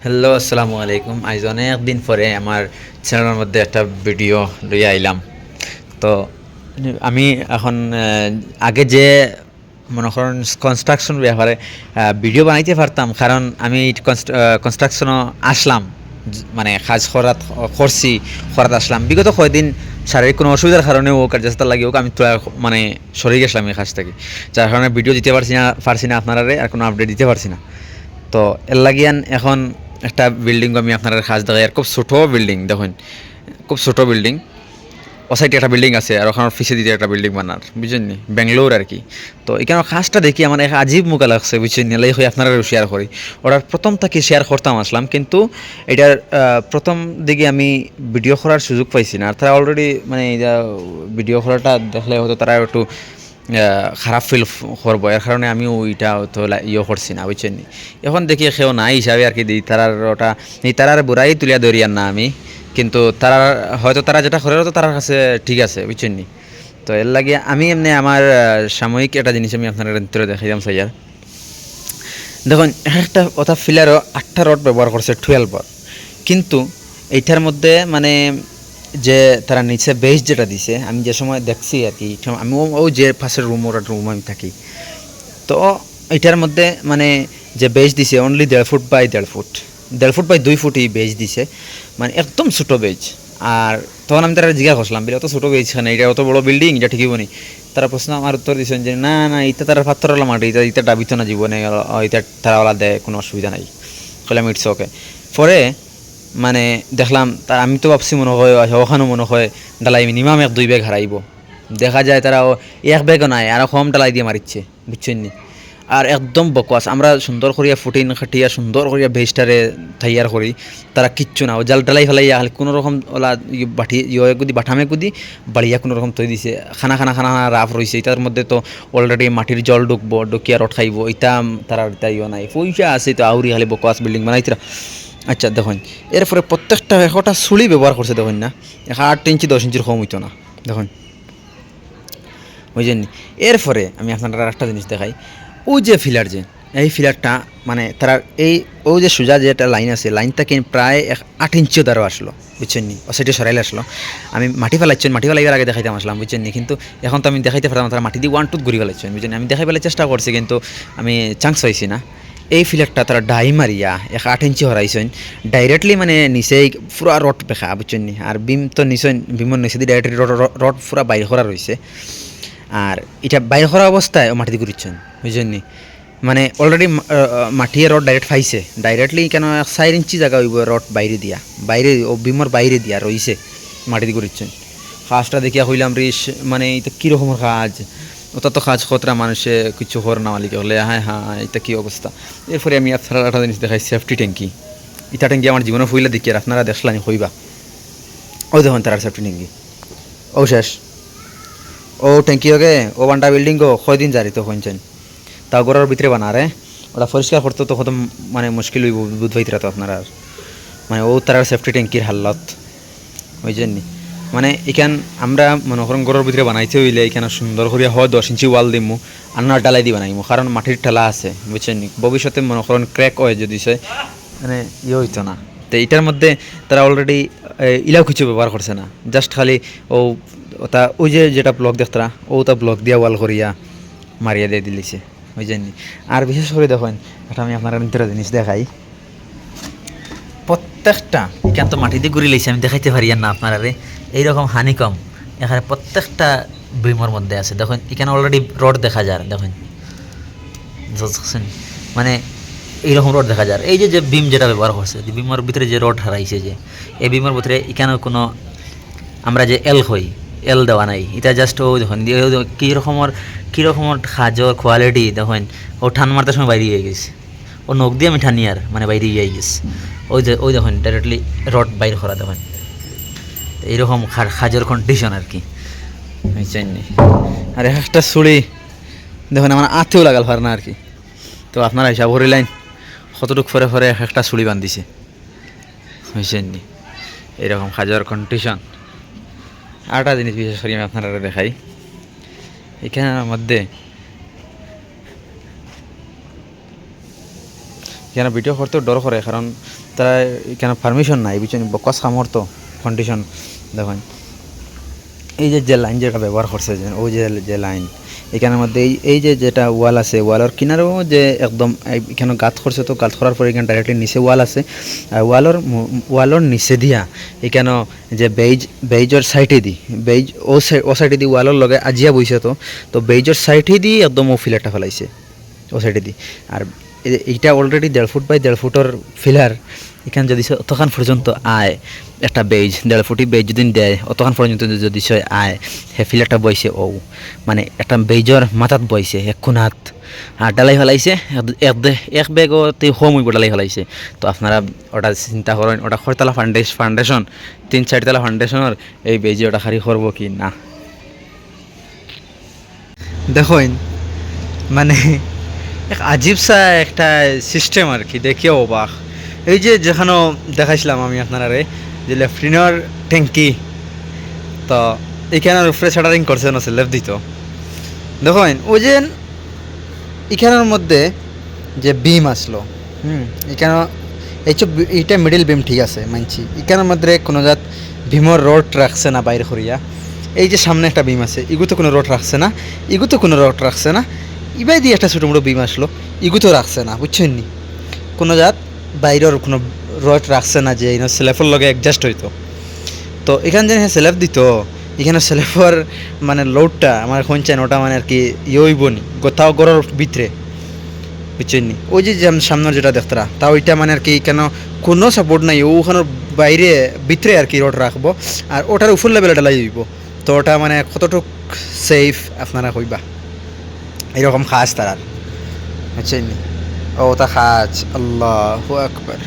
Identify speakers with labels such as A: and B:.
A: Hello, আসসালামু আলাইকুম। আজ অনেক দিন পরে আমার চ্যানেলের মধ্যে একটা ভিডিও লইয়া আইলাম। তো আমি এখন আগে যে মনে করেন কনস্ট্রাকশন ব্যাপারে ভিডিও বানাইতে পারতাম, কারণ আমি কনস্ট্রাকশনও আসলাম, মানে কাজ করছি, করাতে আসলাম। বিগত কয়েকদিন শারীরিক কোনো অসুবিধার কারণে হোক আর চেষ্টা লাগে হোক, আমি তো মানে সরে গেছিলাম এই কাজ থেকে, যার কারণে ভিডিও দিতে পারছি না আপনারা, আর কোনো আপডেট দিতে পারছি না। তো এর লাগিয়ান এখন একটা বিল্ডিং আমি আপনার কাজ দেখাই, আর খুব ছোটো বিল্ডিং দেখুন, খুব ছোটো বিল্ডিং। ও সাইডে একটা বিল্ডিং আছে আর ওখানে পিছিয়ে দিতে একটা বিল্ডিং বানার, বুঝছেন নি, ব্যাঙ্গালোর আর কি। তো এখানে কাজটা দেখি আমার এক আজীব মুখা লাগছে, বুঝছেন নি, লাই হয়ে আপনারা শেয়ার করি। ওটার প্রথম থেকে শেয়ার করতাম আসলাম, কিন্তু এটার প্রথম দিকে আমি ভিডিও করার সুযোগ পাইছি না। আর তারা অলরেডি মানে এটা ভিডিও করাটা দেখলে হয়তো তারা একটু খারাপ ফিল করবো, এর কারণে আমি ওইটা তো করছি না, বুঝছেন নি। এখন দেখি সেও নাই হিসাবে আর কি দিই তারার ওটা, এই তারার বুড়াই তুলিয়া ধরিয়ার না আমি, কিন্তু তারা হয়তো তারা যেটা করে তো তার কাছে ঠিক আছে, বুঝছেন নি। তো এর লাগে আমি এমনি আমার সাময়িক একটা জিনিস আমি আপনার ভিতরে দেখাইলাম স্যার। দেখুন, একটা কথা ফিলারও 8টা রড ব্যবহার করছে 12 রড, কিন্তু এইটার মধ্যে মানে যে তারা নিচে বেস যেটা দিছে, আমি যে সময় দেখছি আর কি, আমি ও যে পাশের রুম আমি থাকি, তো এটার মধ্যে মানে যে বেজ দিছে only 1.5 foot by 1.5 foot, 1.5 foot by 2 ফুটই বেজ দিছে, মানে একদম ছোটো বেজ। আর তখন আমি তারা জিজ্ঞাসা করছিলাম, অত ছোটো বেজ খানে, এটা অত বড় বিল্ডিং, এটা ঠিকই বনি। তারা প্রশ্ন আমার উত্তর দিচ্ছেন যে না না, এটা তারা পাত্তরওয়ালা মাটি, এটা ডাবিত না জীবনে, এটা তারা ওলা দেয়, কোনো অসুবিধা নাই। বললাম ইটস ওকে। পরে মানে দেখলাম, তার আমি তো ভাবছি মনে হয় ওখানেও মনে হয় ডালাই মিনিমাম 1-2 ব্যাগ হারাইব। দেখা যায় তারা 1 ব্যাগও নাই, আরও কম ডালাই দিয়ে মারিচ্ছে, বুঝছেন নি। আর একদম বকওয়াস, আমরা সুন্দর করিয়া ফুটিন খাটিয়া সুন্দর করিয়া ভেজটারে তৈয়ার করি, তারা কিচ্ছু না, ও জাল ডালাই ফেলাইয়া খালি কোনো রকম ওলা বাটি গুদি বাঠামে গুদি বাড়িয়া কোনো রকম তৈ দিছে। খানা খানা খানা খানা রাফ রয়েছে, এটার মধ্যে তো অলরেডি মাটির জল ঢুকবো, ঢুকিয়া রট খাইব, এটা তারা নাই, পয়সা আছে তো আউরি খালি বকওয়াস বিল্ডিং বানাইতরা। আচ্ছা দেখুন, এরপরে প্রত্যেকটা একটা সুলি ব্যবহার করছে, দেখুন না, 8 ইঞ্চি 10 ইঞ্চির কম হইতো না, দেখুন, বুঝলেন। এরপরে আমি আপনারা একটা জিনিস দেখাই, ওই যে ফিলার, যে এই ফিলারটা মানে তারা এই ও যে সোজা যে একটা লাইন আছে, লাইনটা কিন্তু প্রায় 8 ইঞ্চিও দ্বারা আসলো, বুঝছেন নি। ও সাইডে সরাইলে আসলো, আমি মাটি ফেলাচ্ছেন, মাটি ফেলাইবার আগে দেখাইতাম আসলাম, বুঝছেন নি। কিন্তু এখন তো আমি দেখাইতে পারতাম, তারা মাটি দিয়ে 1 টুথ ঘুরি ফেলাচ্ছেন, বুঝছেন। আমি দেখাই ফেলার চেষ্টা করছি, কিন্তু আমি চান্স পাইছি না। এই ফিলারটা তারা ডাই মারিয়া 8 ইঞ্চি হরাইছেন ডাইরেক্টলি, মানে নিচেই পুরা রড পেখা, বুঝছেন নি। আর বিম তো নিচে, বিমর নিচে দিয়ে ডাইরেক্টলি রড পুরা বাইর করা রয়েছে। আর এটা বাইর করা অবস্থায় ও মাটি দিয়ে ঘুরিচ্ছেন, বুঝছেন নি। মানে অলরেডি মাটিয়ে রড ডাইরেক্ট ফাইছে, ডাইরেক্টলি কেন 4 ইঞ্চি জায়গা হইব রড বাইরে দিয়া, বাইরে ও বিমর বাইরে দিয়া রইছে, মাটি দিয়ে ঘুরিচ্ছেন। কাজটা দেখিয়া হইলাম রিস, মানে এটা কীরকমের কাজ, ওটা তো কাজ খতরা, মানুষে কিছু হর না মালিক হলে, হ্যাঁ হ্যাঁ এটা কী অবস্থা। এরপরে আমি আপনারা একটা জিনিস দেখাই, সেফটি ট্যাঙ্কি। ইটা ট্যাঙ্কি আমার জীবনে হইলে দেখিয়ে আপনারা দেখলানি হইবা, ওই দেখুন তার সেফটি ট্যাঙ্কি, ও শেষ, ও ট্যাঙ্কি হোকে ও বান্ডা বিল্ডিং গো কয়দিন জারি তো হইছেন, তাও ঘরের ভিতরে বানা রে, ওটা পরিষ্কার করতে তো কত মানে মুশকিল হইব, বুঝবাইতরা তো আপনারা। মানে ও তার সেফটি ট্যাঙ্কির হাল্লত, বুঝছেন নি। মানে এখান আমরা মনে করেন ঘরের ভিতরে বানাইতে হইলে এখানে সুন্দর করিয়া হয় 10 ইঞ্চি ওয়াল দিমু, আন্নার ডালাই দি বানাইমু, কারণ মাটির ঠেলা আছে, বুঝছেন নি। ভবিষ্যতে মনে করেন ক্র্যাক হয় যদি সে, মানে হইতো না। তো এটার মধ্যে তারা অলরেডি ইলাও কিছু ব্যবহার করছে না, জাস্ট খালি ও ওটা ওই যে যেটা ব্লক দেখতরা ওটা ব্লক দিয়া ওয়াল করিয়া মারিয়া দিয়ে দিলিছে, বুঝছেন নি। আর বিশেষ করে দেখেন, এটা আমি আপনার ভিতরে জিনিস দেখাই, প্রত্যেকটা এখান তো মাটি দিয়ে ঘুরি লাইছে, আমি দেখাইতে পারি না আপনারা, এইরকম হানিকম এখানে প্রত্যেকটা বিমর মধ্যে আছে। দেখুন এখানে অলরেডি রড দেখা যায়, দেখুন মানে এইরকম রড দেখা যায়। এই যে যে বিম যেটা ব্যবহার করছে, বিমের ভিতরে যে রড হারাইছে, যে এই বিমের ভিতরে এখানে কোনো আমরা যে এল হই, এল দেওয়া নাই, এটা জাস্ট ও দেখুন কীরকমের খাজর কোয়ালিটি দেখুন। ও ঠান মারতে সময় বাইরে হয়ে গেছে, ও নখ দিয়ে আমি ঠানি আর মানে বাইরে গিয়ে গেছে, ওই দেখুন ডাইরেক্টলি রড বাইর করা দেখুন। এইরকম খাজর কন্ডিশন আর কি, বুঝছেন নি। আর একটা ছুরি দেখুন আমার আতেও লাগাল পার না আর কি। তো আপনারা হিসাব করিলেন কতটুক ফরে ফরে একটা ছুরি বান্ধিছে, বুঝছেন নি। এইরকম খাজর কন্ডিশন। আরেকটা জিনিস বিশেষ করে আমি আপনারা দেখাই, এখানের মধ্যে এখানে ভিডিও করতেও ডর করে, কারণ তারা কেন পারমিশন নাই বুঝছেন বকস খামর তো কন্ডিশন দেখেন এই যে লাইন যেটা ব্যবহার করছে যে ওই যে লাইন এখানের মধ্যে এই যে যেটা ওয়াল আছে ওয়ালের কিনারেও যে একদম এখানে গাত করছে তো গাত করার পরে এখানে ডাইরেক্টলি নিচে ওয়াল আছে আর ওয়ালের নিচে দিয়া এখানে যে বেইজর সাইডে দি বেইজ ও সাইডে দি ওয়ালের লগে আজিয়া বইছে তো বেইজর সাইডে দি একদম ও ফিলারটা ফেলাইছে ও সাইডে দি আর এইটা অলরেডি 1.5 ফুট বাই 1.5 ফুটের ফিলার এখানে যদি অতখান পর্যন্ত আয় একটা বেজ 1.5 ফুটি বেজ যদি দেয় অতখান পর্যন্ত যদি সে আয় হে ফিলারটা বইছে ও মানে একটা বেজর মাথাত বইছে এক খুনাত আর ডালাই ফেলাইছে এক বেগতে হোম উইব ডালাই ফেলাইছে তো আপনারা ওটা চিন্তা করেন ওটা খরতলা ফাউন্ডেশন 3-4 তলা ফাউন্ডেশনের এই বেজে ওটা খারি করবো কি না দেখেন মানে এক আজীবসা একটা সিস্টেম আর কি দেখিও অবাক এই যে যেখানে দেখাইছিলাম আমি আপনারা যে লেফটিনার ট্যাঙ্কি তো এখানে উপরে শাটারিং করছে না স্ল্যাব দিত দেখেন ওই যে এখানের মধ্যে যে বিম আসলো এখানে এইটা মিডিল বিম ঠিক আছে মানছি এখানের মধ্যে কোনো জাত ভীমর রড রাখছে না বাইরে করিয়া এই যে সামনে একটা বিম আছে ইগুতো কোনো রড রাখছে না ইগুতো কোনো রড রাখছে না ইবাই দিয়ে একটা ছোটো মোটো বিম আসলো ইগুতো রাখছে না বুঝছেন নি কোনো জাত বাইরের কোনো রড রাখছে না যে স্ল্যাবের লগে অ্যাডজাস্ট হইতো তো এখানে যে স্ল্যাব দিত এখানে স্ল্যাবের মানে লোডটা আমার শুনছেন ওটা মানে আর কি হইব নি কোথাও গড়ের ভিতরে বুঝছেন নি ওই যে সামনের যেটা দেখতরা তা ওইটা মানে আর কি কেন কোনো সাপোর্ট নাই ওখানের বাইরে ভিতরে আর কি রড রাখবো আর ওটার উপর লেভেলে ডালাই দিব তো ওটা মানে কতটুক সেফ আপনারা কইবা এরকম খাস তারার বুঝছেন নি ও তা খাজ আল্লাহু আকবার